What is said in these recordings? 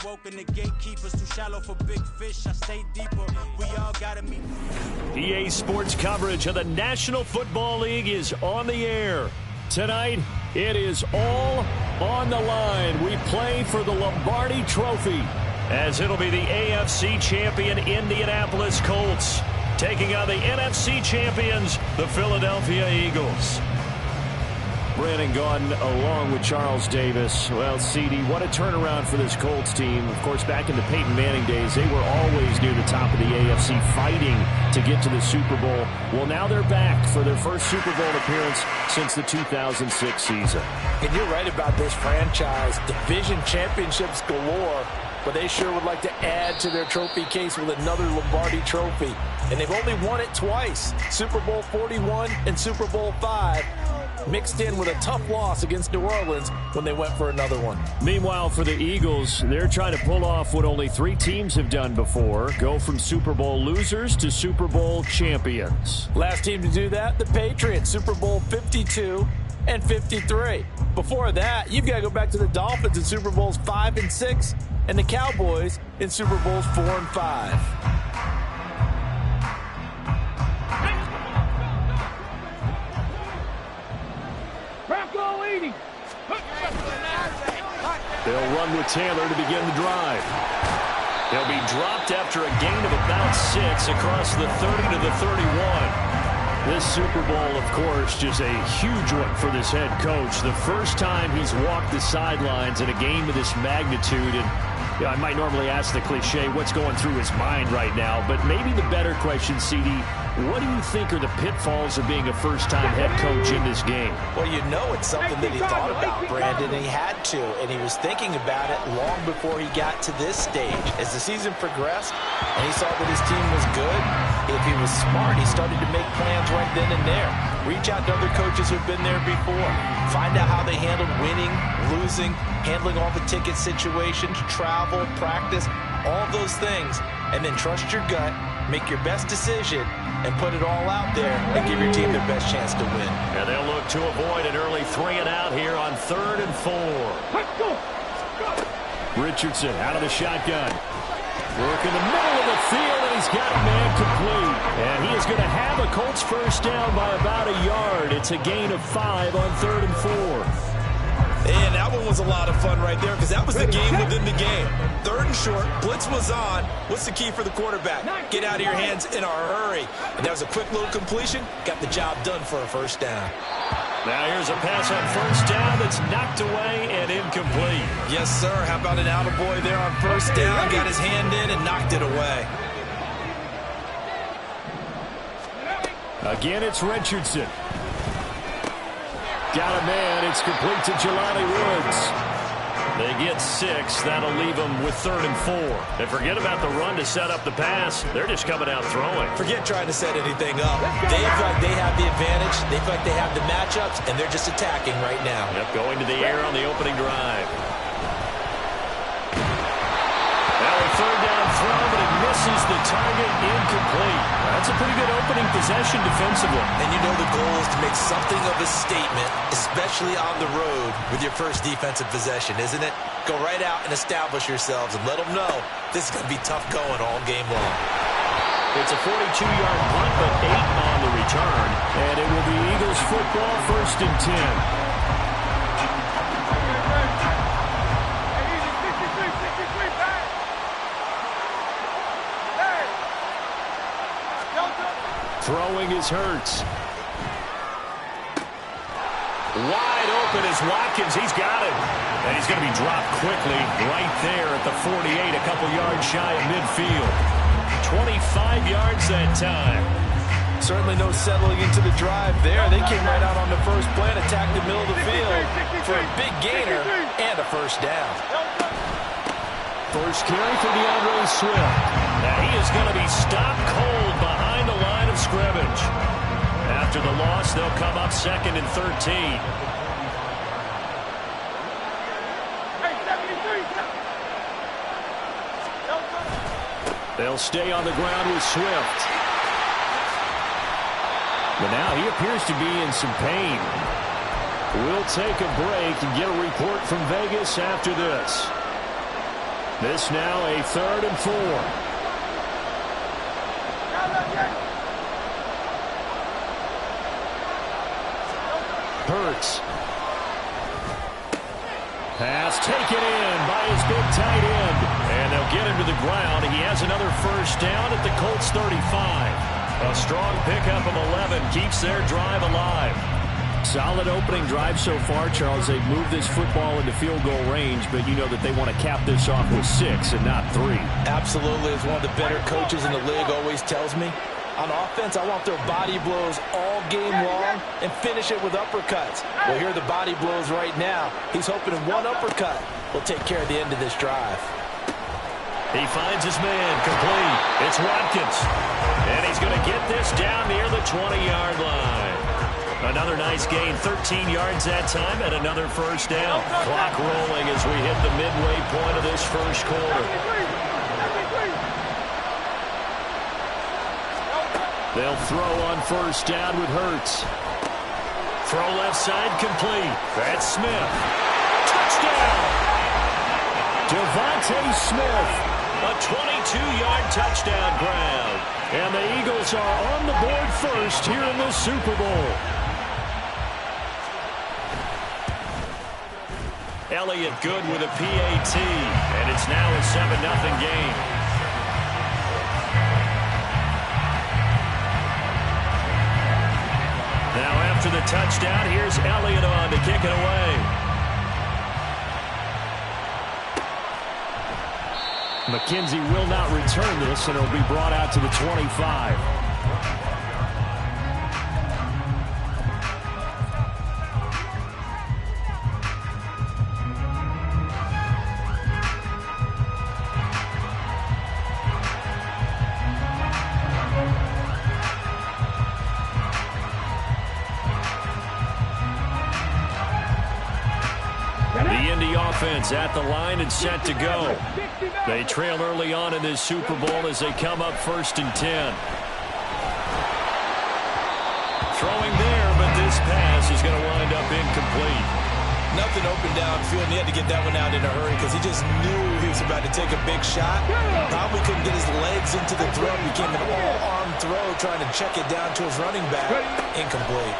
Woken the gatekeepers too shallow for big fish. I stay deeper. We all gotta meet. EA Sports coverage of the National Football League is on the air. Tonight, it is all on the line. We play for the Lombardi Trophy, as it'll be the AFC champion Indianapolis Colts taking on the NFC champions, the Philadelphia Eagles. Brandon Gaudin along with Charles Davis. Well, CD, what a turnaround for this Colts team. Of course, back in the Peyton Manning days, they were always near the top of the AFC fighting to get to the Super Bowl. Well, now they're back for their first Super Bowl appearance since the 2006 season. And you're right about this franchise. Division championships galore, but they sure would like to add to their trophy case with another Lombardi Trophy. And they've only won it twice, Super Bowl 41 and Super Bowl 5. Mixed in with a tough loss against New Orleans when they went for another one. Meanwhile, for the Eagles, they're trying to pull off what only 3 teams have done before, go from Super Bowl losers to Super Bowl champions. Last team to do that, the Patriots, Super Bowl 52 and 53. Before that, you've got to go back to the Dolphins in Super Bowls 5 and 6, and the Cowboys in Super Bowls 4 and 5. They'll run with Taylor to begin the drive. They'll be dropped after a gain of about 6 across the 30 to the 31. This Super Bowl, of course, just a huge one for this head coach. The first time he's walked the sidelines in a game of this magnitude. And I might normally ask the cliche, what's going through his mind right now? But maybe the better question, CD, what do you think are the pitfalls of being a first-time head coach in this game? Well, you know it's something that he thought about, Brandon, and he had to, and he was thinking about it long before he got to this stage. As the season progressed and he saw that his team was good, if he was smart, he started to make plans right then and there. Reach out to other coaches who've been there before. Find out how they handled winning, losing, handling all the ticket situations, travel, practice, all those things, and then trust your gut, make your best decision, and put it all out there and give your team their best chance to win. And they'll look to avoid an early 3-and-out here on 3rd and 4. Richardson out of the shotgun. Work in the middle of the field, and he's got a man complete. And he is going to have a Colts first down by about a yard. It's a gain of 5 on 3rd and 4. And that one was a lot of fun right there because that was the game within the game. 3rd and short, blitz was on. What's the key for the quarterback? Get out of your hands in a hurry. And that was a quick little completion. Got the job done for a first down. Now here's a pass on first down that's knocked away and incomplete. Yes, sir. How about an attaboy there on first down? Got his hand in and knocked it away. Again, it's Richardson. Got a man. It's complete to Jelani Woods. They get 6. That'll leave them with 3rd and 4. And forget about the run to set up the pass. They're just coming out throwing. Forget trying to set anything up. They feel like they have the advantage. They feel like they have the matchups, and they're just attacking right now. Yep, going to the air on the opening drive. Now a 3rd down throw, but it misses the target. Incomplete. That's a pretty good opening possession defensively. And you know the goal is to make something of a statement, especially on the road with your first defensive possession, isn't it? Go right out and establish yourselves and let them know this is going to be tough going all game long. It's a 42-yard punt, but 8 on the return. And it will be Eagles football, 1st and 10. Throwing is Hurts. Wide open is Watkins. He's got it. And he's going to be dropped quickly right there at the 48, a couple yards shy of midfield. 25 yards that time. Certainly no settling into the drive there. They came right out on the first play and attacked the middle of the field for a big gainer and a first down. First carry for DeAndre Swift. Now he is going to be stopped cold behind the line of scrimmage. After the loss, they'll come up 2nd and 13. They'll stay on the ground with Swift. But now he appears to be in some pain. We'll take a break and get a report from Vegas after this. This now a 3rd and 4. Hurts. Pass taken in by his big tight end. And they'll get him to the ground. He has another first down at the Colts 35. A strong pickup of 11 keeps their drive alive. Solid opening drive so far, Charles. They've moved this football into field goal range, but you know that they want to cap this off with 6 and not 3. Absolutely. As one of the better coaches in the league always tells me, on offense, I want their body blows all game long and finish it with uppercuts. Well, here are the body blows right now. He's hoping one uppercut will take care of the end of this drive. He finds his man, complete. It's Watkins. And he's going to get this down near the 20-yard line. Another nice gain, 13 yards that time, and another first down. Clock rolling as we hit the midway point of this first quarter. They'll throw on first down with Hurts. Throw left side complete. That's Smith. Touchdown! Devontae Smith. A 22-yard touchdown grab. And the Eagles are on the board first here in the Super Bowl. Elliott good with a PAT. And it's now a 7-0 game. Now after the touchdown, here's Elliott on to kick it away. McKenzie will not return this, and it'll be brought out to the 25. The Indy offense at the line and set to go. They trail early on in this Super Bowl as they come up 1st and 10. Throwing there, but this pass is going to wind up incomplete. Nothing open downfield, and he had to get that one out in a hurry because he just knew he was about to take a big shot. Probably couldn't get his legs into the throw. Became an all-arm throw trying to check it down to his running back. Incomplete.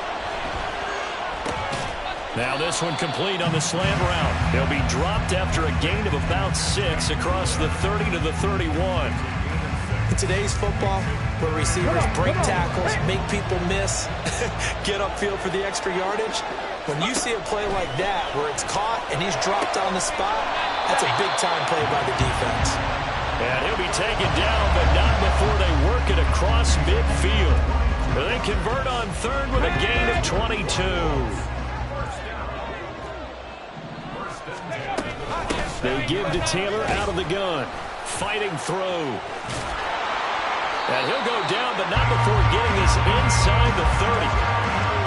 Now this one complete on the slant route. They'll be dropped after a gain of about 6 across the 30 to the 31. In today's football, where receivers break tackles, make people miss, get upfield for the extra yardage, when you see a play like that where it's caught and he's dropped on the spot, that's a big-time play by the defense. And he'll be taken down, but not before they work it across midfield. They convert on 3rd with a gain of 22. They give to Taylor out of the gun. Fighting through. And he'll go down, but not before getting this inside the 30.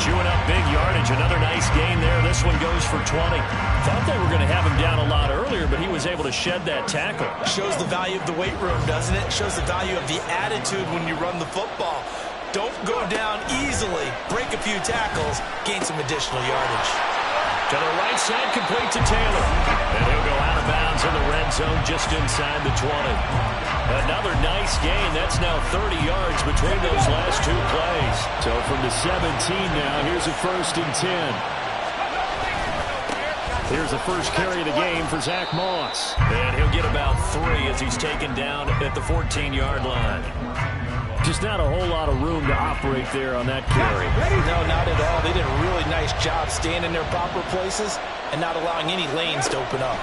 Chewing up big yardage. Another nice gain there. This one goes for 20. Thought they were going to have him down a lot earlier, but he was able to shed that tackle. Shows the value of the weight room, doesn't it? Shows the value of the attitude when you run the football. Don't go down easily. Break a few tackles. Gain some additional yardage. To the right side, complete to Taylor. And he'll go out of bounds in the red zone just inside the 20. Another nice gain. That's now 30 yards between those last 2 plays. So from the 17 now, here's a 1st and 10. Here's the first carry of the game for Zach Moss. And he'll get about 3 as he's taken down at the 14-yard line. Just not a whole lot of room to operate there on that carry. No, not at all. They did a really nice job staying in their proper places and not allowing any lanes to open up.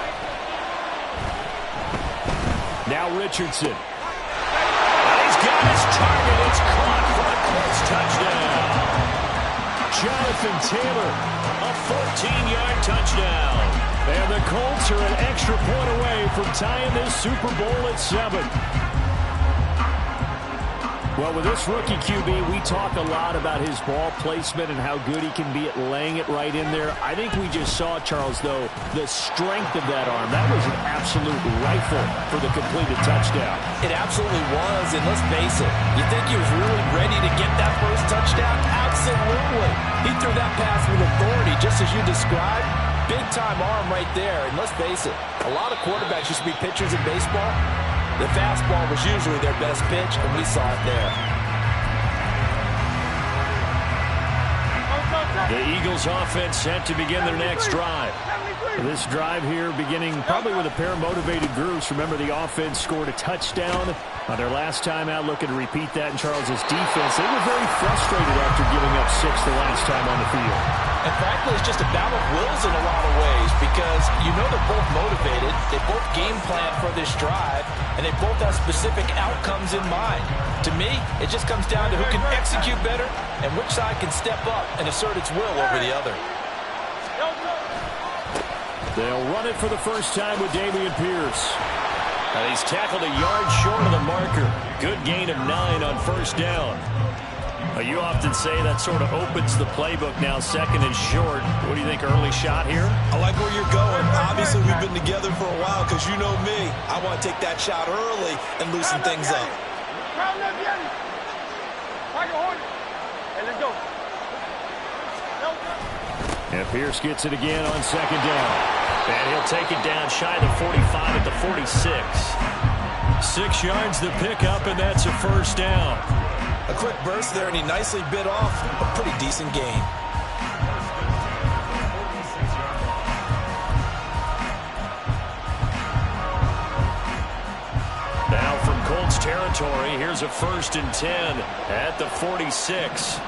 Now Richardson. And he's got his target. It's caught for a close touchdown. Jonathan Taylor, a 14-yard touchdown. And the Colts are an extra point away from tying this Super Bowl at 7. Well, with this rookie QB, we talk a lot about his ball placement and how good he can be at laying it right in there. I think we just saw, Charles, though, the strength of that arm. That was an absolute rifle for the completed touchdown. It absolutely was, and let's face it, you think he was really ready to get that first touchdown? Absolutely. He threw that pass with authority, just as you described. big-time arm right there. And let's face it, a lot of quarterbacks used to be pitchers in baseball. The fastball was usually their best pitch, and we saw it there. The Eagles offense set to begin their next drive. This drive here beginning probably with a pair of motivated groups. Remember, the offense scored a touchdown on their last time out, looking to repeat that in Charles's defense. They were very frustrated after giving up 6 the last time on the field. And frankly, it's just a battle of wills in a lot of ways because you know they're both motivated. They both game plan for this drive, and they both have specific outcomes in mind. To me, it just comes down to who can execute better and which side can step up and assert its will over the other. They'll run it for the first time with Dameon Pierce. And he's tackled a yard short of the marker. Good gain of 9 on first down. You often say that sort of opens the playbook now, second and short. What do you think, early shot here? I like where you're going. Obviously, we've been together for a while because you know me. I want to take that shot early and loosen things up. And Pierce gets it again on second down. And he'll take it down shy of the 45 at the 46. 6 yards the pickup, and that's a first down. A quick burst there, and he nicely bit off a pretty decent gain. Now from Colts territory, here's a 1st and 10 at the 46.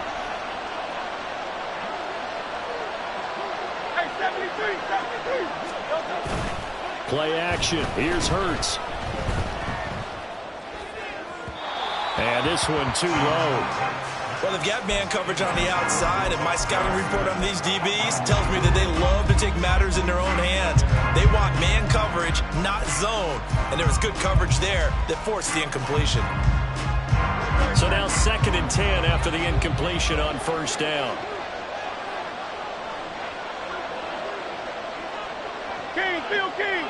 Play action. Here's Hurts. And this one too low. Well, they've got man coverage on the outside, and my scouting report on these DBs tells me that they love to take matters in their own hands. They want man coverage, not zone. And there was good coverage there that forced the incompletion. So now 2nd and 10 after the incompletion on first down. Phil King.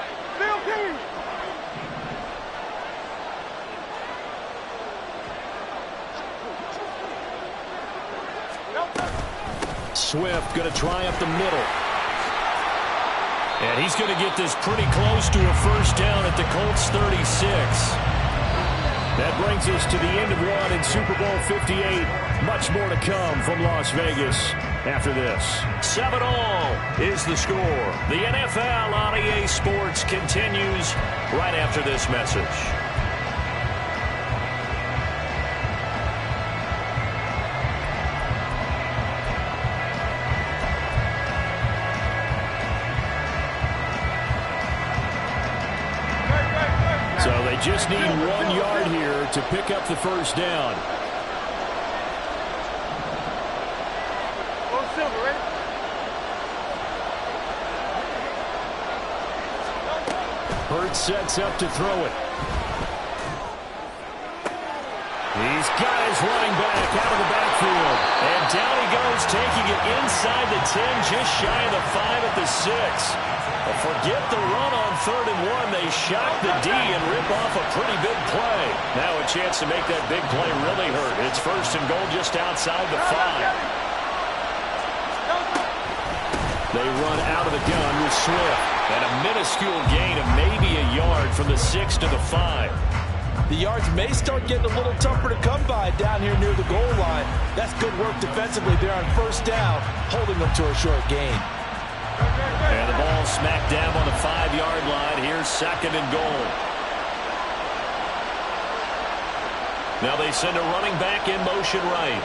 Swift going to try up the middle. And he's going to get this pretty close to a first down at the Colts 36. That brings us to the end of one in Super Bowl 58. Much more to come from Las Vegas after this. 7-all is the score. The NFL on EA Sports continues right after this message. So they just need 1 yard here to pick up the first down. Hurts sets up to throw it. He's got his running back out of the backfield. And down he goes, taking it inside the 10, just shy of the 5 at the 6. But forget the run on 3rd and 1. They shock the D and rip off a pretty big play. Now a chance to make that big play really hurt. It's 1st and goal just outside the 5. They run out of the gun with Swift. And a minuscule gain of maybe a yard from the 6 to the 5. The yards may start getting a little tougher to come by down here near the goal line. That's good work defensively there on first down, holding them to a short gain. And the ball smacked down on the 5-yard line. Here's 2nd and goal. Now they send a running back in motion right.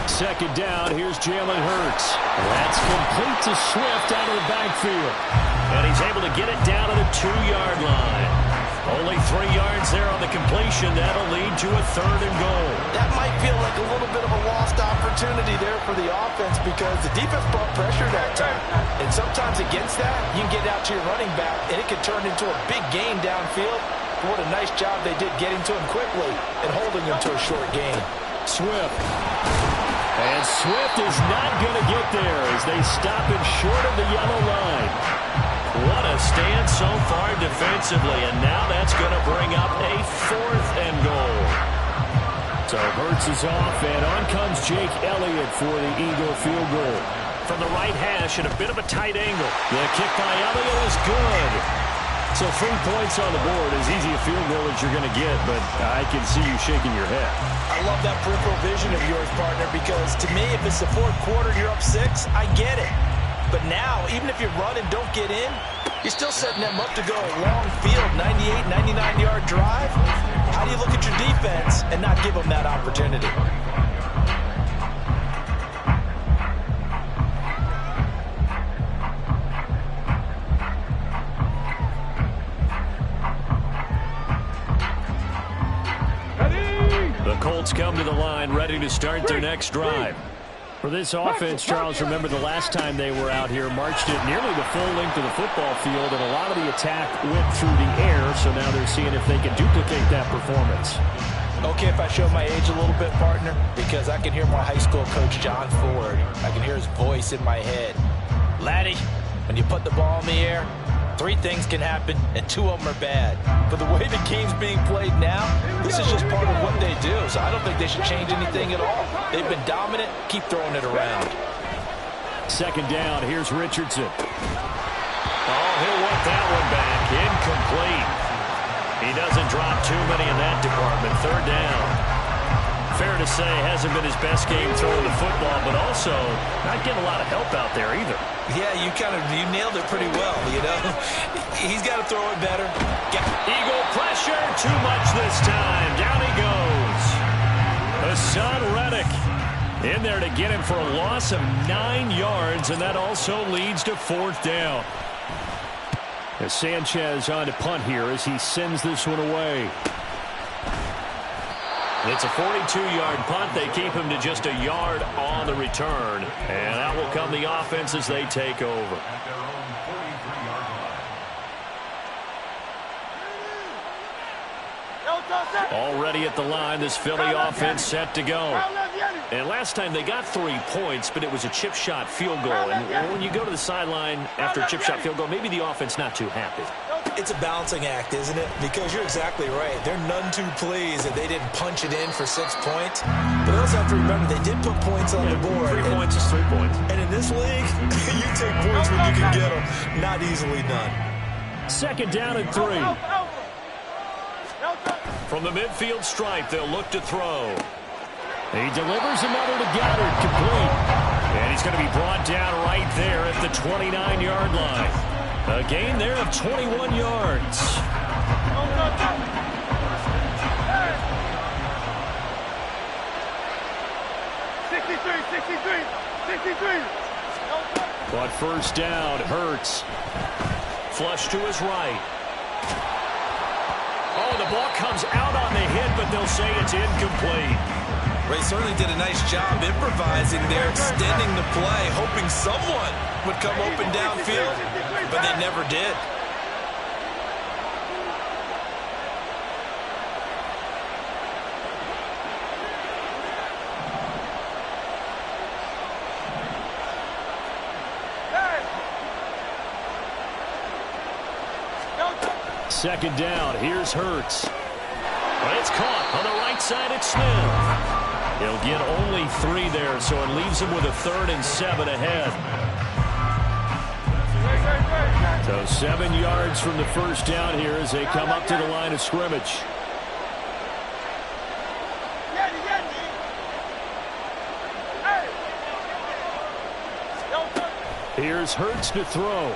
2nd down. Here's Jalen Hurts. That's complete to Swift out of the backfield. And he's able to get it down to the 2-yard line. Only 3 yards there on the completion. That'll lead to a 3rd and goal. That might feel like a little bit of a lost opportunity there for the offense because the defense brought pressure that time. And sometimes against that, you can get out to your running back, and it can turn into a big gain downfield. What a nice job they did getting to him quickly and holding him to a short gain. Swift. And Swift is not going to get there as they stop him short of the yellow line. What a stand so far defensively, and now that's going to bring up a 4th and goal. So Hurts is off, and on comes Jake Elliott for the Eagle field goal. From the right hash at a bit of a tight angle. The kick by Elliott is good. So 3 points on the board, as easy a field goal as you're going to get, but I can see you shaking your head. I love that peripheral vision of yours, partner, because to me, if it's the fourth quarter and you're up 6, I get it. But now, even if you run and don't get in, you're still setting them up to go a long field, 98, 99-yard drive. How do you look at your defense and not give them that opportunity? The Colts come to the line, ready to start their next drive. For this offense, Charles, remember the last time they were out here, marched it nearly the full length of the football field, and a lot of the attack went through the air, so now they're seeing if they can duplicate that performance. Okay, if I show my age a little bit, partner, because I can hear my high school coach, John Ford. I can hear his voice in my head. Laddie, when you put the ball in the air, 3 things can happen, and 2 of them are bad. But the way the game's being played now, this is just part of what they do. So I don't think they should change anything at all. They've been dominant. Keep throwing it around. Second down, here's Richardson. Oh, he'll want that one back. Incomplete. He doesn't drop too many in that department. Third down. Fair to say, hasn't been his best game throwing the football, but also not getting a lot of help out there either. Yeah, you nailed it pretty well, you know. He's got to throw it better. Eagle pressure, too much this time. Down he goes. Hassan Reddick in there to get him for a loss of 9 yards, and that also leads to 4th down. As Sanchez on to punt here as he sends this one away. It's a 42-yard punt. They keep him to just a yard on the return. And that will come the offense as they take over. Already at the line, this Philly offense set to go. And last time they got 3 points, but it was a chip shot field goal. And when you go to the sideline after a chip shot field goal, maybe the offense not too happy. It's a balancing act, isn't it? Because you're exactly right. They're none too pleased that they didn't punch it in for 6 points. But they also have to remember they did put points on the board. 3 points is 3 points. And in this league, you take points when you can get them. Not easily done. Second down and 3. From the midfield stripe, they'll look to throw. He delivers another to Goddard, complete. And he's going to be brought down right there at the 29-yard line. A gain there of 21 yards. But first down, Hurts. Flush to his right. Oh, the ball comes out on the hit, but they'll say it's incomplete. Ray certainly did a nice job improvising there, extending the play, hoping someone would come open downfield, but they never did. Second down, here's Hurts. It's caught on the right side at Smith. He'll get only 3 there, so it leaves him with a 3rd and 7 ahead. So 7 yards from the first down here as they come up to the line of scrimmage. Here's Hurts to throw.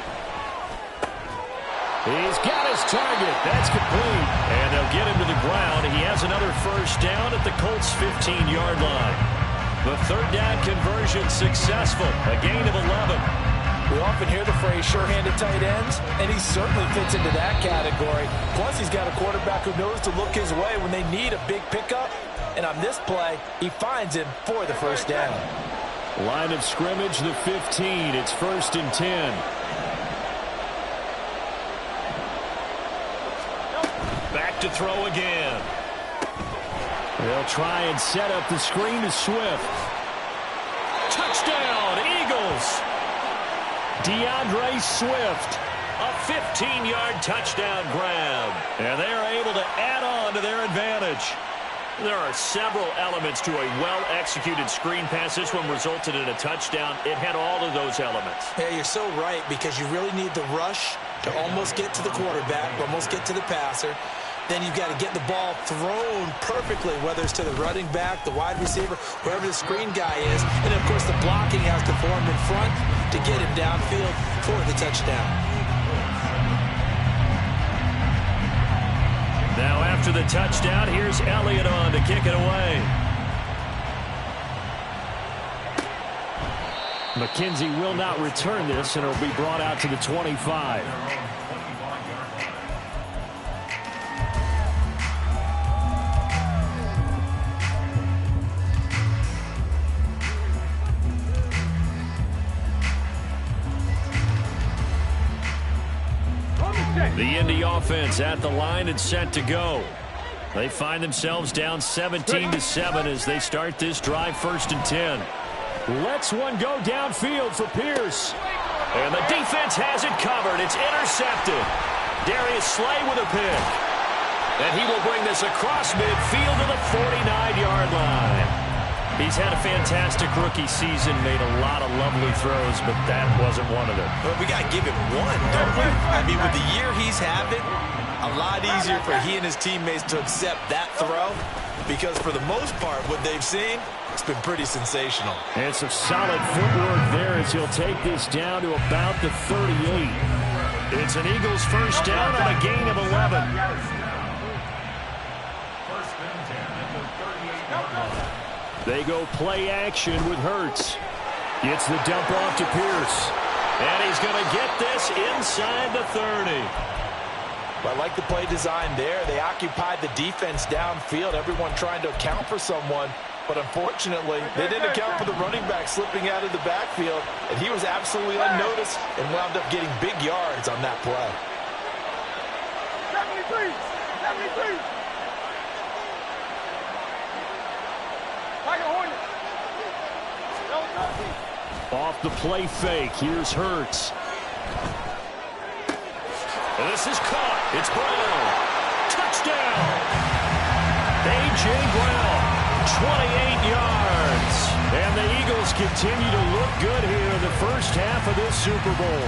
He's got his target. That's complete. And they'll get him to the ground. He has another first down at the Colts' 15-yard line. The third down conversion successful. A gain of 11. We often hear the phrase sure-handed tight ends, and he certainly fits into that category. Plus, he's got a quarterback who knows to look his way when they need a big pickup. And on this play, he finds him for the first down. Line of scrimmage, the 15. It's 1st and 10. Back to throw again. They'll try and set up the screen to Swift. Touchdown, Eagles! DeAndre Swift, a 15-yard touchdown grab. And they're able to add on to their advantage. There are several elements to a well-executed screen pass. This one resulted in a touchdown. It had all of those elements. Yeah, you're so right, because you really need the rush to almost get to the quarterback, almost get to the passer. Then you've got to get the ball thrown perfectly, whether it's to the running back, the wide receiver, wherever the screen guy is. And, of course, the blocking has to form in front to get him downfield for the touchdown. Now after the touchdown, here's Elliott on to kick it away. McKenzie will not return this, and it'll be brought out to the 25. The Indy offense at the line and set to go. They find themselves down 17-7 as they start this drive, 1st and 10. Lets one go downfield for Pierce. And the defense has it covered. It's intercepted. Darius Slay with a pick. And he will bring this across midfield to the 49-yard line. He's had a fantastic rookie season, made a lot of lovely throws, but that wasn't one of them. But we got to give him one, don't we? I mean, with the year he's having, a lot easier for he and his teammates to accept that throw, because for the most part, what they've seen, it's been pretty sensational. And some solid footwork there as he'll take this down to about the 38. It's an Eagles first down on a gain of 11. They go play action with Hurts. Gets the dump off to Pierce. And he's going to get this inside the 30. Well, I like the play design there. They occupied the defense downfield, everyone trying to account for someone. But unfortunately, they didn't account for the running back slipping out of the backfield. And he was absolutely unnoticed and wound up getting big yards on that play. 73. Off the play fake, here's Hurts. And this is caught. It's Brown. Touchdown. A.J. Brown, 28 yards. And the Eagles continue to look good here in the first half of this Super Bowl.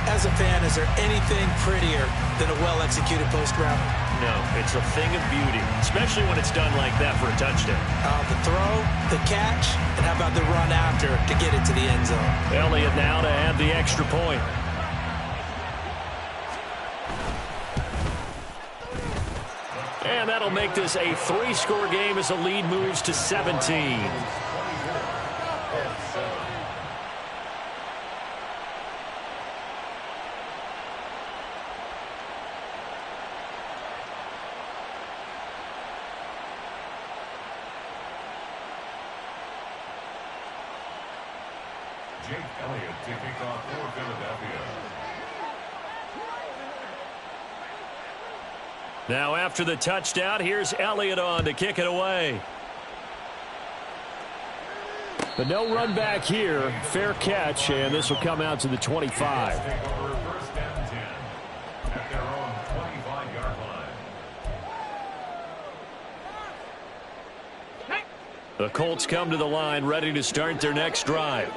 As a fan, is there anything prettier than a well-executed post route? No, it's a thing of beauty, especially when it's done like that for a touchdown. The throw, the catch, and how about the run after to get it to the end zone? Elliott now to add the extra point. And that'll make this a 3-score game as the lead moves to 17. Jake Elliott to kick off for Philadelphia. Now after the touchdown, here's Elliott on to kick it away. But no run back here. Fair catch, and this will come out to the 25. Take over 1st and 10 at their own 25-yard line. The Colts come to the line, ready to start their next drive.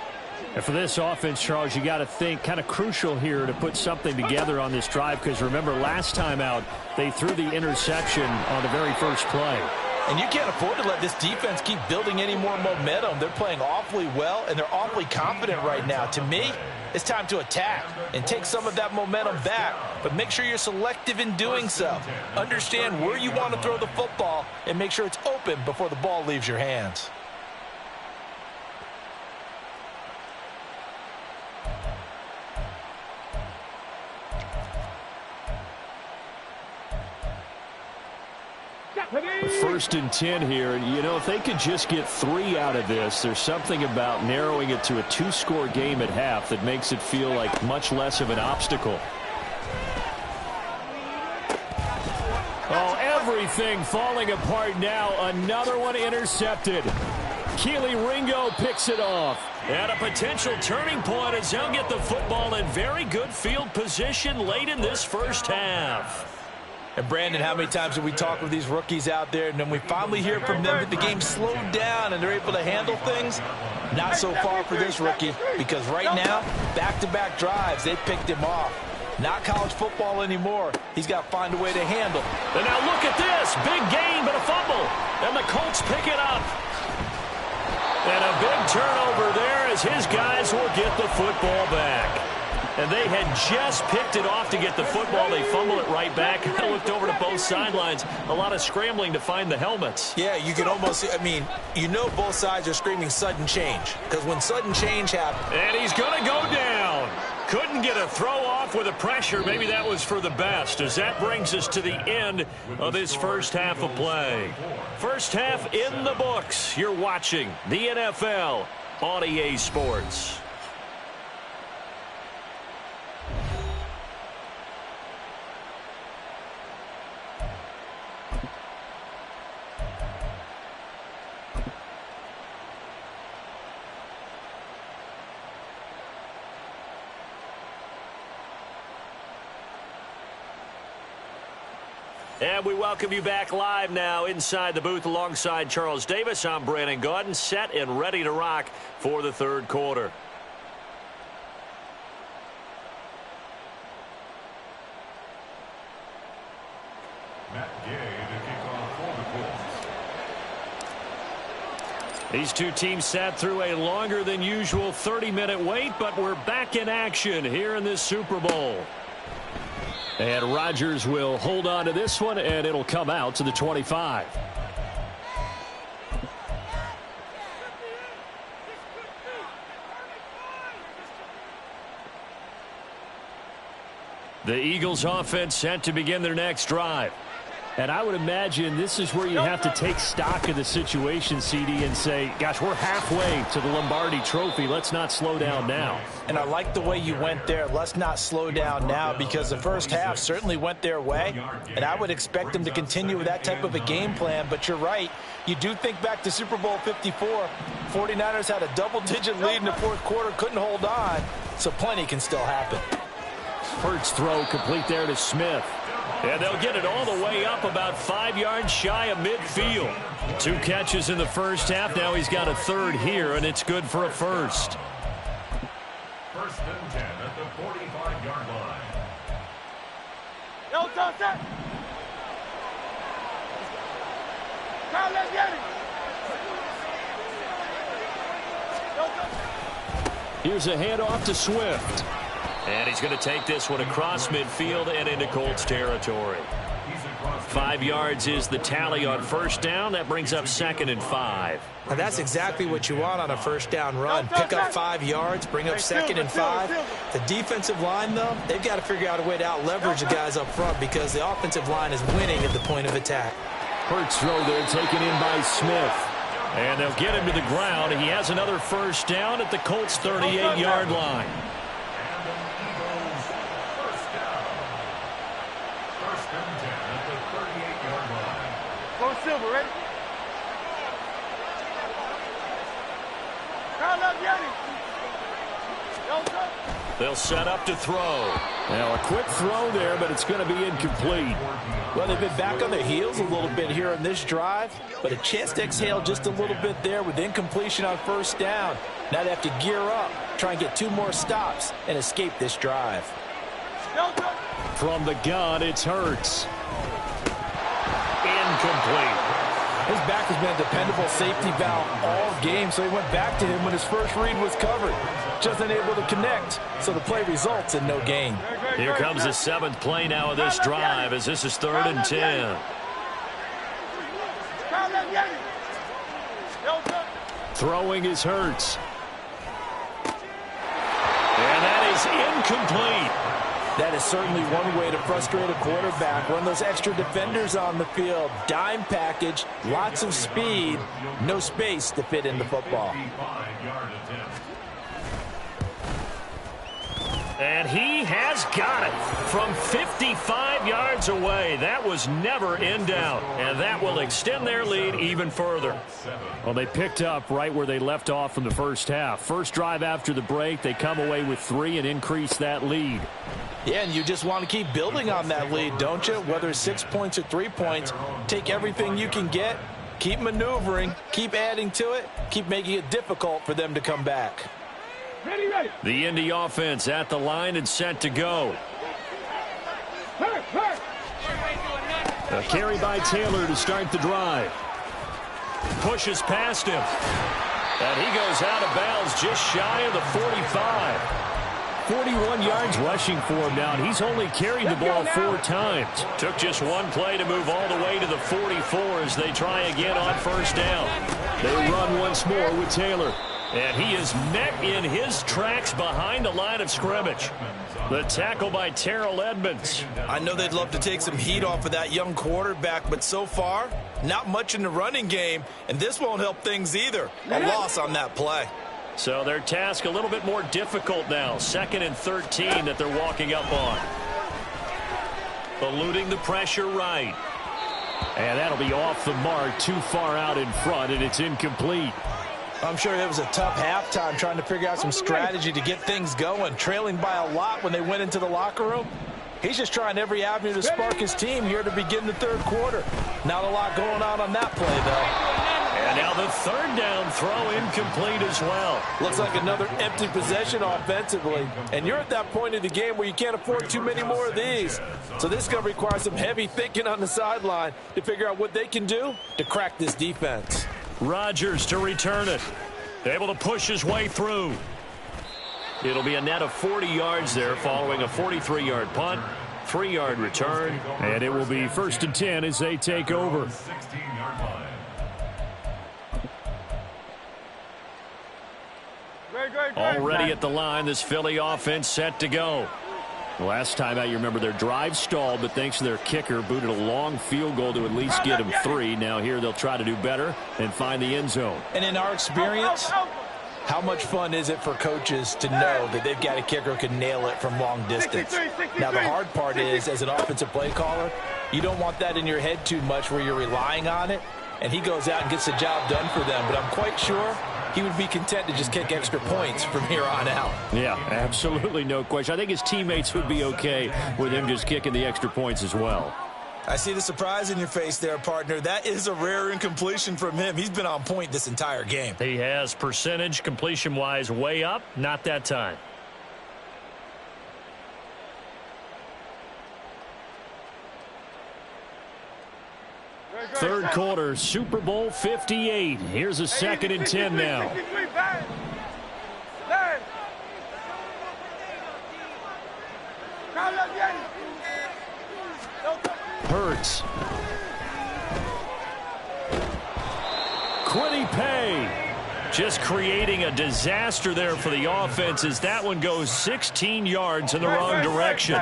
And for this offense, Charles, you got to think kind of crucial here to put something together on this drive, because remember last time out they threw the interception on the very first play. And you can't afford to let this defense keep building any more momentum. They're playing awfully well, and they're awfully confident right now. To me, it's time to attack and take some of that momentum back, but make sure you're selective in doing so. Understand where you want to throw the football and make sure it's open before the ball leaves your hands. First and 10 here, and you know, if they could just get 3 out of this, there's something about narrowing it to a 2-score game at half that makes it feel like much less of an obstacle. Oh, everything falling apart now. Another one intercepted. Keely Ringo picks it off. And a potential turning point as he'll get the football in very good field position late in this first half. And Brandon, how many times have we talked with these rookies out there, and then we finally hear from them that the game slowed down and they're able to handle things? Not so far for this rookie, because right now, back-to-back drives, they picked him off. Not college football anymore. He's got to find a way to handle. And now look at this. Big gain, but a fumble. And the Colts pick it up. And a big turnover there as his guys will get the football back. And they had just picked it off to get the football. They fumble it right back. I looked over to both sidelines. A lot of scrambling to find the helmets. Yeah, you can almost, I mean, you know both sides are screaming sudden change. Because when sudden change happens. And he's going to go down. Couldn't get a throw off with the pressure. Maybe that was for the best, as that brings us to the end of this first half of play. First half in the books. You're watching the NFL on EA Sports. And we welcome you back live now inside the booth alongside Charles Davis. I'm Brandon Gaudin, set and ready to rock for the third quarter. Matt Gay to kick off for the Colts. These two teams sat through a longer than usual 30-minute wait, but we're back in action here in this Super Bowl. And Rodgers will hold on to this one, and it'll come out to the 25. The Eagles offense set to begin their next drive. And I would imagine this is where you have to take stock of the situation, CD, and say, gosh, we're halfway to the Lombardi Trophy. Let's not slow down now. And I like the way you went there. Let's not slow down now, because the first half certainly went their way. And I would expect them to continue with that type of a game plan. But you're right. You do think back to Super Bowl 54. 49ers had a double-digit lead in the fourth quarter, couldn't hold on. So plenty can still happen. Hurts throw complete there to Smith. And they'll get it all the way up about 5 yards shy of midfield. 2 catches in the first half. Now he's got a third here, and it's good for a first. First and 10 at the 45-yard line. Yo, Johnson! Kyle, let's get it! Here's a handoff to Swift. And he's going to take this one across midfield and into Colts territory. 5 yards is the tally on first down. That brings up 2nd and 5. Now that's exactly what you want on a first down run. Pick up 5 yards, bring up 2nd and 5. The defensive line, though, they've got to figure out a way to out-leverage the guys up front, because the offensive line is winning at the point of attack. Hurts throw there taken in by Smith. And they'll get him to the ground. He has another first down at the Colts 38-yard line. Silver, ready? They'll set up to throw. Now a quick throw there, but it's going to be incomplete. Well, they've been back on their heels a little bit here in this drive, but a chance to exhale just a little bit there with incompletion on first down. Now they have to gear up, try and get 2 more stops, and escape this drive. From the gun, it's Hurts. Incomplete. His back has been a dependable safety valve all game, so he went back to him when his first read was covered. Just unable to connect, so the play results in no gain. Here comes the 7th play now of this drive, as this is 3rd and 10. Throwing is Hurts. And that is incomplete. That is certainly one way to frustrate a quarterback. Run those extra defenders on the field. Dime package, lots of speed, no space to fit in the football. And he has got it from 55 yards yards away. That was never in doubt, and that will extend their lead even further. Well, they picked up right where they left off from the first half. First drive after the break, they come away with 3 and increase that lead. Yeah, and you just want to keep building on that lead, don't you? Whether it's 6 points or 3 points, take everything you can get, keep maneuvering, keep adding to it, keep making it difficult for them to come back. Ready, ready. The Indy offense at the line and set to go. A carry by Taylor to start the drive. Pushes past him. And he goes out of bounds just shy of the 45. 41 yards rushing for him now, and he's only carried the ball 4 times. Took just one play to move all the way to the 44 as they try again on first down. They run once more with Taylor. And he is met in his tracks behind the line of scrimmage. The tackle by Terrell Edmonds. I know they'd love to take some heat off of that young quarterback, but so far, not much in the running game, and this won't help things either. A loss on that play. So their task a little bit more difficult now. 2nd and 13 that they're walking up on. Eluding the pressure right. And that'll be off the mark, too far out in front, and it's incomplete. I'm sure it was a tough halftime trying to figure out some strategy to get things going, trailing by a lot when they went into the locker room. He's just trying every avenue to spark his team here to begin the third quarter. Not a lot going on that play, though. And now the third down throw incomplete as well. Looks like another empty possession offensively. And you're at that point in the game where you can't afford too many more of these. So this is going to require some heavy thinking on the sideline to figure out what they can do to crack this defense. Rodgers to return it. Able to push his way through. It'll be a net of 40 yards there following a 43-yard punt, 3-yard return, and it will be 1st and 10 as they take over. 16-yard line. Already at the line, this Philly offense set to go. Last time out, you remember their drive stalled, but thanks to their kicker, booted a long field goal to at least get them 3. Now here they'll try to do better and find the end zone. And in our experience, how much fun is it for coaches to know that they've got a kicker who can nail it from long distance? Now the hard part is, as an offensive play caller, you don't want that in your head too much where you're relying on it, and he goes out and gets the job done for them. But I'm quite sure he would be content to just kick extra points from here on out. Yeah, absolutely no question. I think his teammates would be okay with him just kicking the extra points as well. I see the surprise in your face there, partner. That is a rare incompletion from him. He's been on point this entire game. He has percentage completion-wise way up, not that time. Third quarter, Super Bowl 58. Here's a 2nd and 10 now. Hurts. Kwity Paye just creating a disaster there for the offense as that one goes 16 yards in the wrong direction.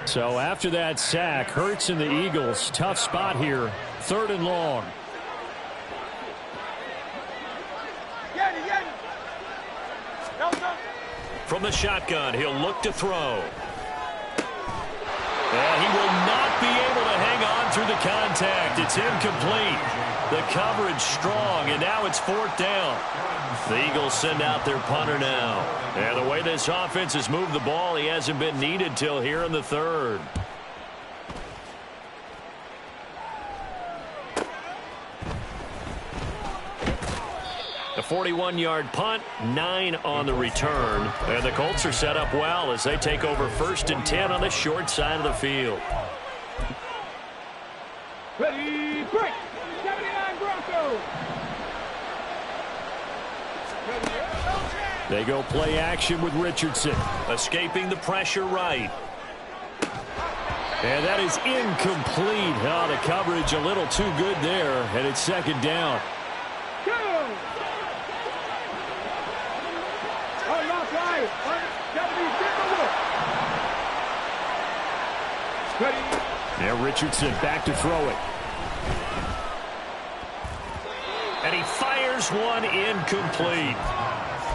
So after that sack, Hurts and the Eagles, tough spot here. 3rd and long. From the shotgun, he'll look to throw. And he will not be able to hang on through the contact. It's incomplete. The coverage strong, and now it's 4th down. The Eagles send out their punter now. And the way this offense has moved the ball, he hasn't been needed till here in the 3rd. The 41-yard punt, 9 on the return. And the Colts are set up well as they take over 1st and 10 on the short side of the field. Ready, break. 79 Broncos. They go play action with Richardson. Escaping the pressure right. And that is incomplete. Oh, the coverage a little too good there. And it's 2nd down. Now Richardson back to throw it. And he fires one incomplete.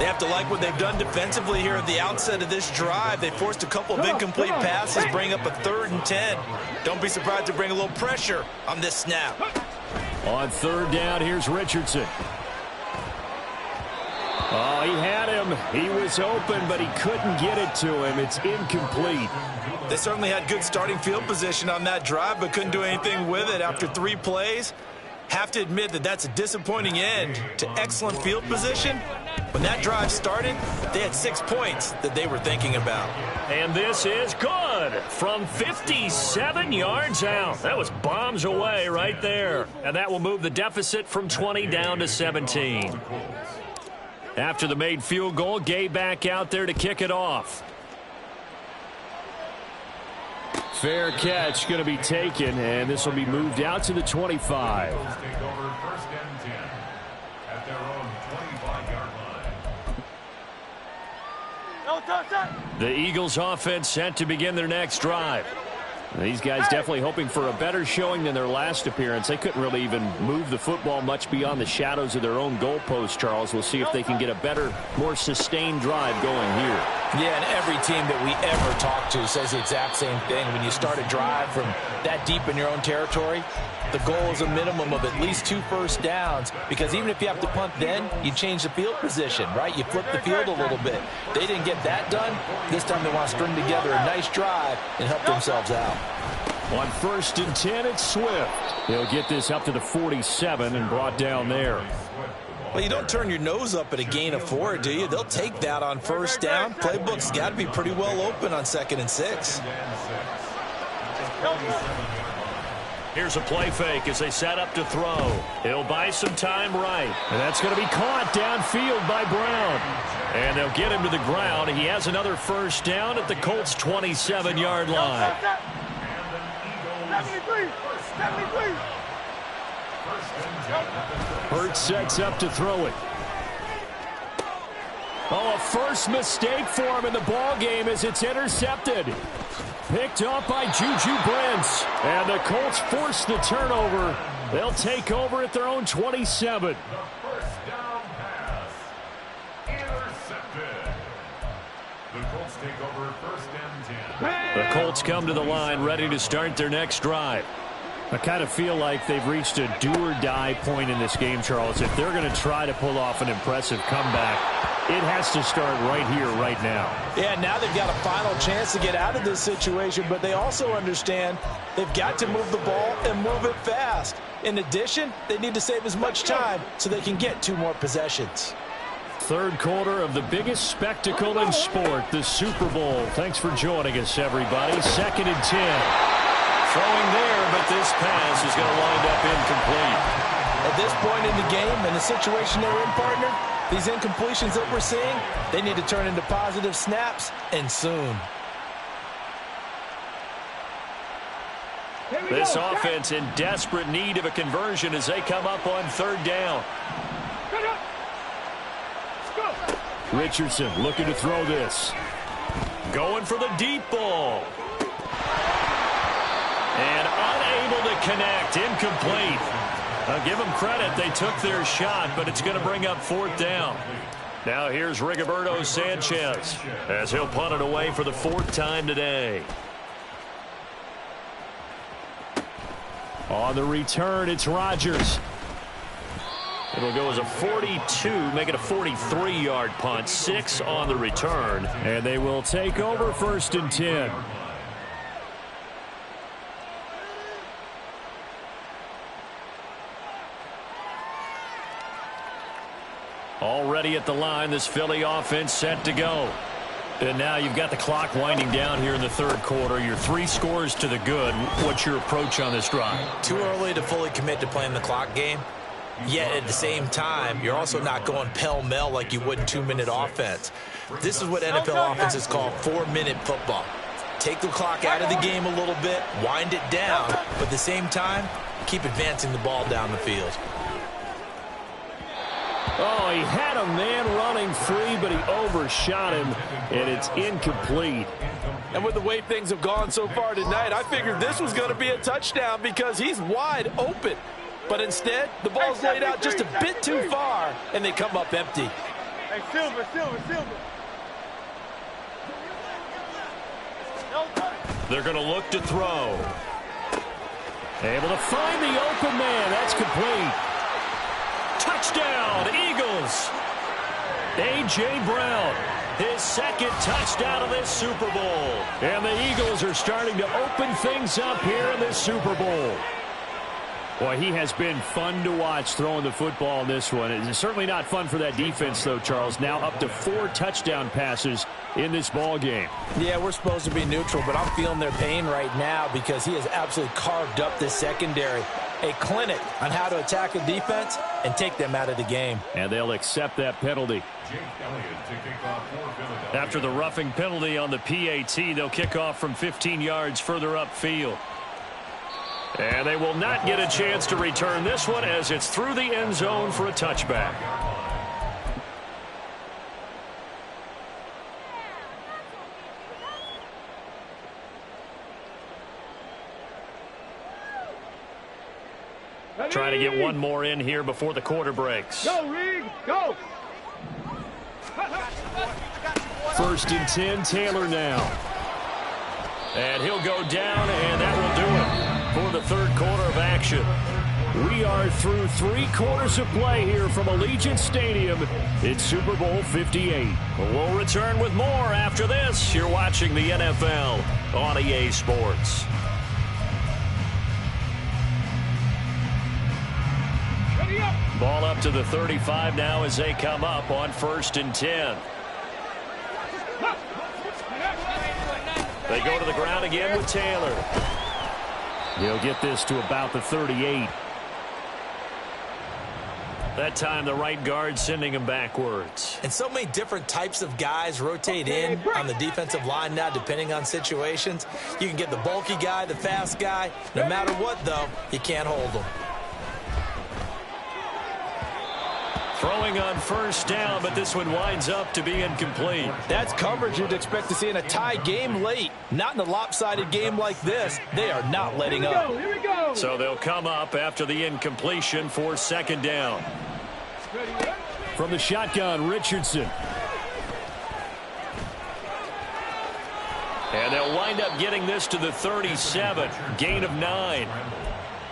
They have to like what they've done defensively here at the outset of this drive. They forced a couple of incomplete passes, bring up a 3rd and 10. Don't be surprised to bring a little pressure on this snap. On 3rd down, here's Richardson. Oh, he had him. He was open, but he couldn't get it to him. It's incomplete. They certainly had good starting field position on that drive, but couldn't do anything with it after 3 plays. Have to admit that that's a disappointing end to excellent field position. When that drive started, they had 6 points that they were thinking about. And this is good from 57 yards out. That was bombs away right there. And that will move the deficit from 20 down to 17. After the made field goal, Gay back out there to kick it off. Fair catch going to be taken, and this will be moved out to the 25. Take over 1st and 10 at their own 25-yard line. The Eagles offense set to begin their next drive. These guys definitely hoping for a better showing than their last appearance. They couldn't really even move the football much beyond the shadows of their own goalpost, Charles. We'll see if they can get a better, more sustained drive going here. Yeah, and every team that we ever talk to says the exact same thing. When you start a drive from that deep in your own territory, the goal is a minimum of at least 2 first downs, because even if you have to punt then, you change the field position, right? You flip the field a little bit. They didn't get that done. This time they want to string together a nice drive and help themselves out. On 1st and 10, it's Swift. He'll get this up to the 47 and brought down there. Well, you don't turn your nose up at a gain of 4, do you? They'll take that on 1st down. Playbook's got to be pretty well open on 2nd and 6. Here's a play fake as they set up to throw. He'll buy some time right. And that's going to be caught downfield by Brown. And they'll get him to the ground. He has another 1st down at the Colts' 27-yard line. 73. Hurts sets up to throw it. Oh, a first mistake for him in the ball game as it's intercepted. Picked up by Juju Brents. And the Colts force the turnover. They'll take over at their own 27. The 1st down pass intercepted. The Colts take over 1st and 10. The Colts come to the line ready to start their next drive. I kind of feel like they've reached a do-or-die point in this game, Charles. If they're going to try to pull off an impressive comeback, it has to start right here, right now. Yeah, now they've got a final chance to get out of this situation, but they also understand they've got to move the ball and move it fast. In addition, they need to save as much time so they can get 2 more possessions. 3rd quarter of the biggest spectacle in sport, the Super Bowl. Thanks for joining us, everybody. 2nd and 10. Throwing there, but this pass is going to wind up incomplete. At this point in the game and the situation they're in, partner, these incompletions that we're seeing, they need to turn into positive snaps, and soon. This offense in desperate need of a conversion as they come up on 3rd down. Richardson looking to throw this. Going for the deep ball. And unable to connect. Incomplete. I'll give them credit. They took their shot, but it's going to bring up 4th down. Now here's Rigoberto Sanchez as he'll punt it away for the 4th time today. On the return, it's Rodgers. It'll go as a 42, make it a 43-yard punt. 6 on the return, and they will take over 1st and 10. Already at the line, this Philly offense set to go. And now you've got the clock winding down here in the 3rd quarter. You're 3 scores to the good. What's your approach on this drive? Too early to fully commit to playing the clock game. Yet at the same time, you're also not going pell-mell like you would in 2-minute offense. This is what NFL offenses call 4-minute football. Take the clock out of the game a little bit, wind it down, but at the same time, keep advancing the ball down the field. Oh, he had a man running free, but he overshot him, and it's incomplete. And with the way things have gone so far tonight, I figured this was going to be a touchdown because he's wide open. But instead, the ball's laid out just a bit too far, and they come up empty. Hey, Silver. They're going to look to throw. Able to find the open man. That's complete. Touchdown, Eagles. A.J. Brown, his second touchdown of this Super Bowl. And the Eagles are starting to open things up here in this Super Bowl. Boy, he has been fun to watch throwing the football in this one. It's certainly not fun for that defense, though, Charles. Now up to 4 touchdown passes in this ball game. Yeah, we're supposed to be neutral, but I'm feeling their pain right now because he has absolutely carved up this secondary. A clinic on how to attack a defense and take them out of the game. And they'll accept that penalty. After the roughing penalty on the PAT, they'll kick off from 15 yards further upfield. And they will not get a chance to return this one as it's through the end zone for a touchback. Trying to get one more in here before the quarter breaks. Go, Reed, go! 1st and 10, Taylor now. And he'll go down, and that will do it for the third quarter of action. We are through 3 quarters of play here from Allegiant Stadium. It's Super Bowl 58. We'll return with more after this. You're watching the NFL on EA Sports. Ball up to the 35 now as they come up on 1st and 10. They go to the ground again with Taylor. He'll get this to about the 38. That time the right guard sending him backwards. And so many different types of guys rotate in on the defensive line now depending on situations. You can get the bulky guy, the fast guy. No matter what, though, you can't hold them. Throwing on 1st down, but this one winds up to be incomplete. That's coverage you'd expect to see in a tie game late. Not in a lopsided game like this. They are not letting up. Here we go. So they'll come up after the incompletion for 2nd down. From the shotgun, Richardson. And they'll wind up getting this to the 37. Gain of 9.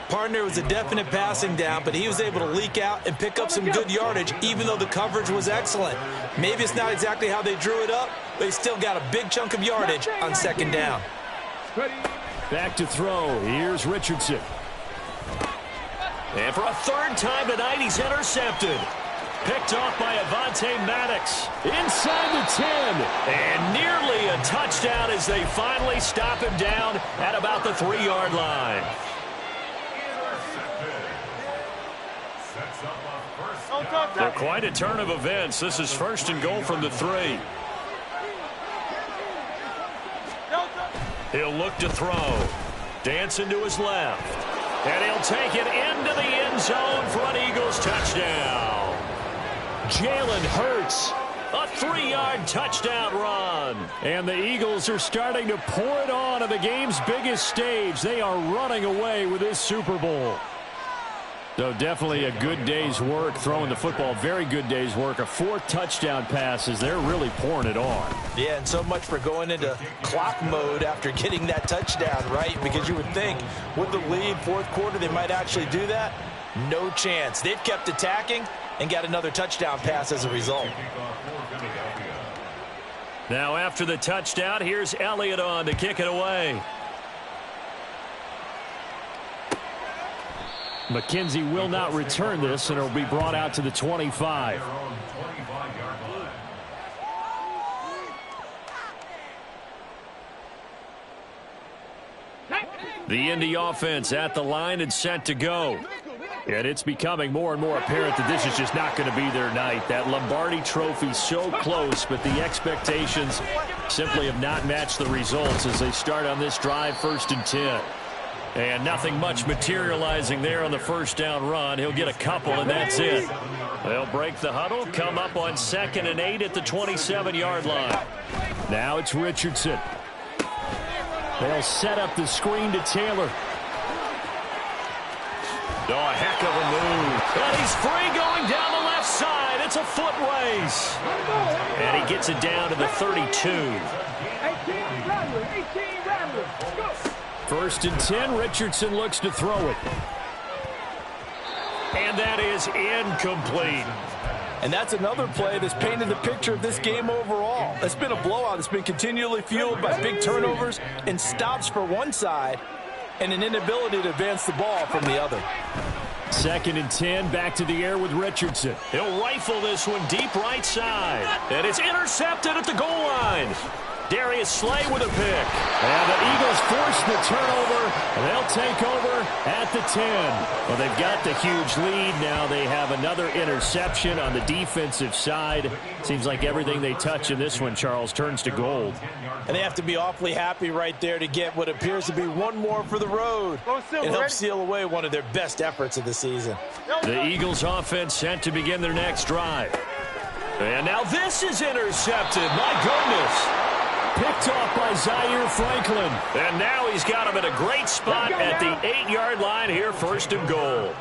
Partner was a definite passing down, but he was able to leak out and pick up some good yardage, even though the coverage was excellent. Maybe it's not exactly how they drew it up, but he still got a big chunk of yardage on 2nd down. Back to throw. Here's Richardson. And for a 3rd time tonight, he's intercepted. Picked off by Avonte Maddox. Inside the 10. And nearly a touchdown as they finally stop him down at about the 3-yard line. Well, quite a turn of events. This is 1st and goal from the 3. He'll look to throw. Dancing to his left. And he'll take it into the end zone for an Eagles touchdown. Jalen Hurts. A 3-yard touchdown run. And the Eagles are starting to pour it on the game's biggest stage. They are running away with this Super Bowl. So definitely a good day's work throwing the football. Very good day's work. A 4th touchdown passes. They're really pouring it on. Yeah, and so much for going into clock mode after getting that touchdown, right? Because you would think with the lead, 4th quarter, they might actually do that. No chance. They've kept attacking and got another touchdown pass as a result. Now after the touchdown, here's Elliott on to kick it away. McKenzie will not return this, and it will be brought out to the 25. The Indy offense at the line and set to go. And it's becoming more and more apparent that this is just not going to be their night. That Lombardi Trophy so close, but the expectations simply have not matched the results as they start on this drive, 1st and 10. And nothing much materializing there on the 1st down run. He'll get a couple, and that's it. They'll break the huddle, come up on 2nd and 8 at the 27-yard line. Now it's Richardson. They'll set up the screen to Taylor. Oh, a heck of a move. And he's free going down the left side. That's a foot race. And he gets it down to the 32. 18 Ramblers. Go. 1st and 10. Richardson looks to throw it. And that is incomplete. And that's another play that's painted the picture of this game overall. It's been a blowout. It's been continually fueled by big turnovers and stops for one side and an inability to advance the ball from the other. 2nd and 10, back to the air with Richardson. He'll rifle this one deep right side. And it's intercepted at the goal line. Darius Slay with a pick. And the Eagles force the turnover. They'll take over at the 10. Well, they've got the huge lead. Now they have another interception on the defensive side. Seems like everything they touch in this one, Charles, turns to gold. And they have to be awfully happy right there to get what appears to be one more for the road. It helps seal away one of their best efforts of the season. The Eagles offense set to begin their next drive. And now this is intercepted. My goodness. Picked off by Zaire Franklin. And now he's got him at a great spot at the 8-yard line here, 1st and goal.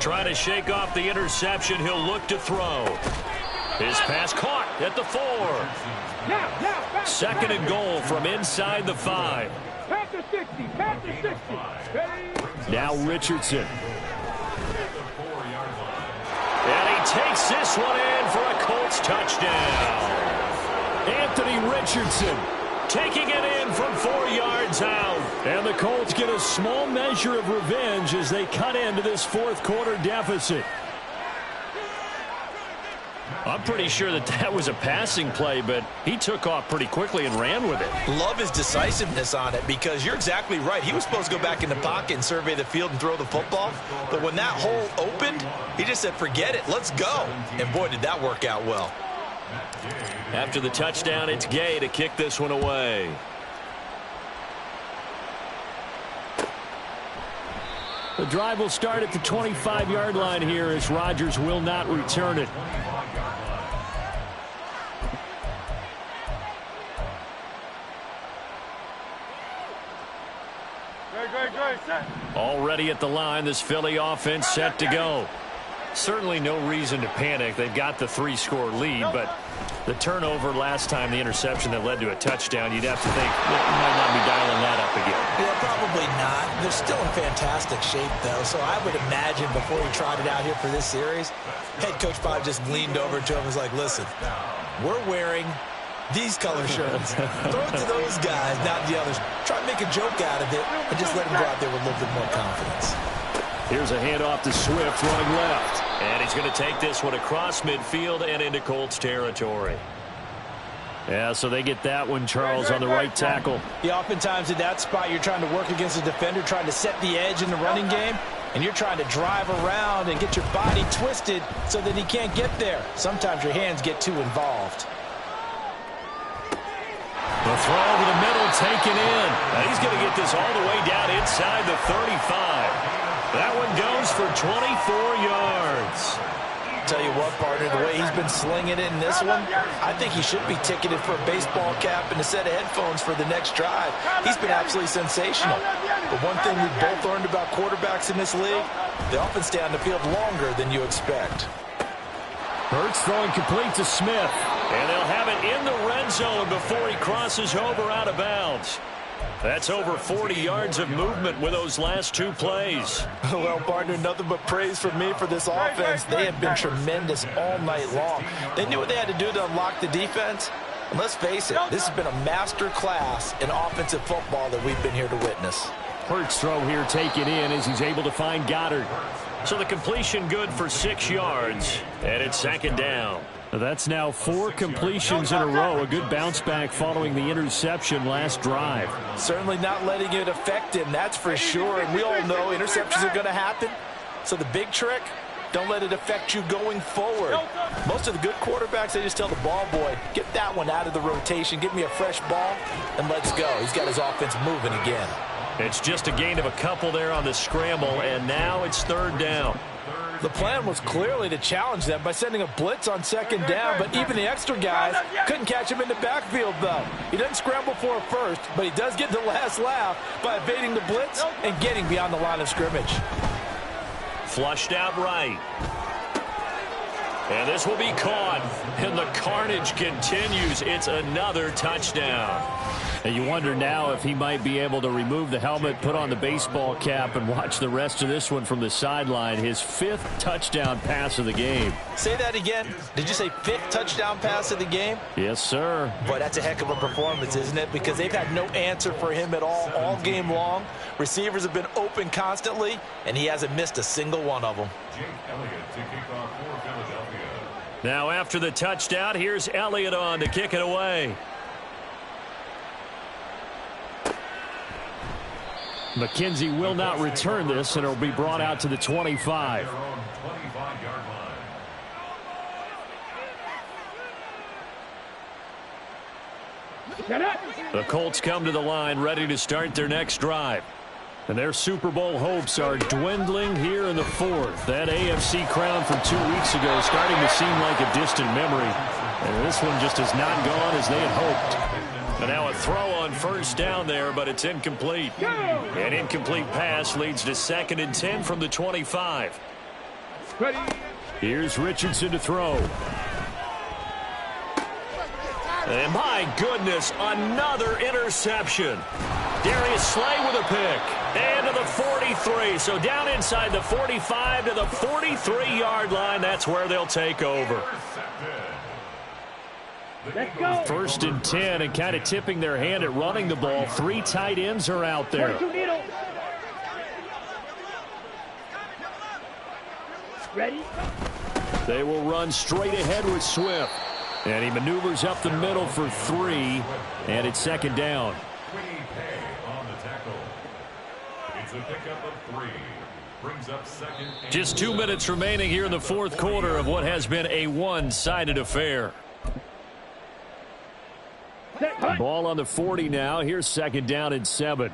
Trying to shake off the interception. He'll look to throw. His pass caught at the 4. 2nd and goal from inside the 5. Pass to 60. Pass to 60. Now Richardson. And he takes this one in for a Colts touchdown. Anthony Richardson taking it in from 4 yards out. And the Colts get a small measure of revenge as they cut into this 4th quarter deficit. I'm pretty sure that was a passing play, but he took off pretty quickly and ran with it. Love his decisiveness on it because you're exactly right. He was supposed to go back in the pocket and survey the field and throw the football. But when that hole opened, he just said, forget it, let's go. And boy, did that work out well. After the touchdown, it's Gay to kick this one away. The drive will start at the 25-yard line here as Rodgers will not return it. Already at the line, this Philly offense set to go. Certainly no reason to panic. They've got the 3-score lead, but the turnover last time, the interception that led to a touchdown, you'd have to think you might not be dialing that up again. Yeah, probably not. They're still in fantastic shape, though, so I would imagine before he trotted out here for this series, head coach probably just leaned over to him and was like, listen, we're wearing these color shirts. Throw it to those guys, not the others. Try to make a joke out of it and just let them go out there with a little bit more confidence. Here's a handoff to Swift running left. And he's going to take this one across midfield and into Colts territory. Yeah, so they get that one, Charles, on the right tackle. Yeah, oftentimes in that spot, you're trying to work against a defender, trying to set the edge in the running game, and you're trying to drive around and get your body twisted so that he can't get there. Sometimes your hands get too involved. The throw over the middle taken in. Now he's going to get this all the way down inside the 35. That one goes for 24 yards. Tell you what, partner, the way he's been slinging it in this one, I think he should be ticketed for a baseball cap and a set of headphones for the next drive. He's been absolutely sensational. But one thing we've both learned about quarterbacks in this league, they often stay on the field longer than you expect. Hurts throwing complete to Smith. And they'll have it in the red zone before he crosses over out of bounds. That's over 40 yards of movement with those last 2 plays. Well, partner, nothing but praise from me for this offense. They have been tremendous all night long. They knew what they had to do to unlock the defense. And let's face it, this has been a master class in offensive football that we've been here to witness. Hurts throw here taken in as he's able to find Goddard. So the completion good for 6 yards, and it's 2nd down. That's now 4 completions in a row. A good bounce back following the interception last drive. Certainly not letting it affect him, that's for sure. And we all know interceptions are going to happen. So the big trick, don't let it affect you going forward. Most of the good quarterbacks, they just tell the ball boy, get that one out of the rotation, give me a fresh ball, and let's go. He's got his offense moving again. It's just a gain of a couple there on the scramble, and now it's 3rd down. The plan was clearly to challenge them by sending a blitz on 2nd down, but even the extra guys couldn't catch him in the backfield, though. He doesn't scramble for a first, but he does get the last laugh by evading the blitz and getting beyond the line of scrimmage. flushed out right. And this will be caught, and the carnage continues. It's another touchdown. And you wonder now if he might be able to remove the helmet, put on the baseball cap, and watch the rest of this one from the sideline. His 5th touchdown pass of the game. Say that again. Did you say 5th touchdown pass of the game? Yes, sir. Boy, that's a heck of a performance, isn't it? Because they've had no answer for him at all game long. Receivers have been open constantly, and he hasn't missed a single one of them. Jake Elliott to kick off for Philadelphia. Now after the touchdown, here's Elliott on to kick it away. McKenzie will not return this, and it'll be brought out to the 25. Their own 25-yard line. The Colts come to the line ready to start their next drive. And their Super Bowl hopes are dwindling here in the 4th. That AFC crown from 2 weeks ago starting to seem like a distant memory. And this one just has not gone as they had hoped. And now a throw on first down there, but it's incomplete. An incomplete pass leads to 2nd and 10 from the 25. Here's Richardson to throw. And my goodness, another interception. Darius Slay with a pick. And to the 43. So down inside the 45 to the 43-yard line. That's where they'll take over. Let's go. 1st and 10, and kind of tipping their hand at running the ball. 3 tight ends are out there. Ready? They will run straight ahead with Swift. And he maneuvers up the middle for 3, and it's 2nd down. Quiddy Pay on the tackle. It's a pickup of 3. Brings up 2nd and Just 2 minutes remaining here in the 4th quarter of what has been a one-sided affair. Ball on the 40 now. Here's 2nd down and 7.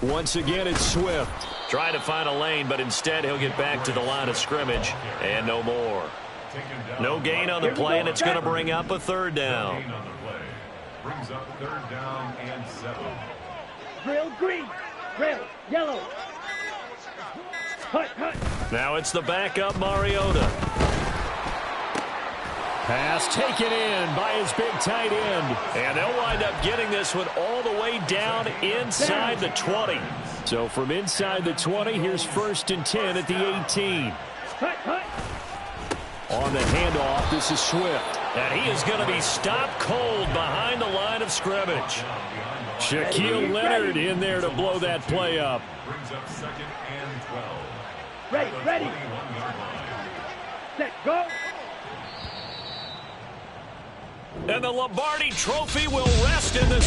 Once again, it's Swift. Trying to find a lane, but instead he'll get back to the line of scrimmage and no more. No gain on the play, and it's going to bring up a 3rd down. gain on the play. Brings up 3rd down and 7. Drill green. Drill yellow. Hut, hut. Now it's the backup Mariota. Pass taken in by his big tight end. And they'll wind up getting this one all the way down inside the 20. So from inside the 20, here's 1st and 10 at the 18. Hut, hut. On the handoff, this is Swift. And he is going to be stopped cold behind the line of scrimmage. Shaquille Leonard in there to blow that play up. Brings up 2nd and 12. Ready, ready. 21-yard line. Set, go. And the Lombardi Trophy will rest in the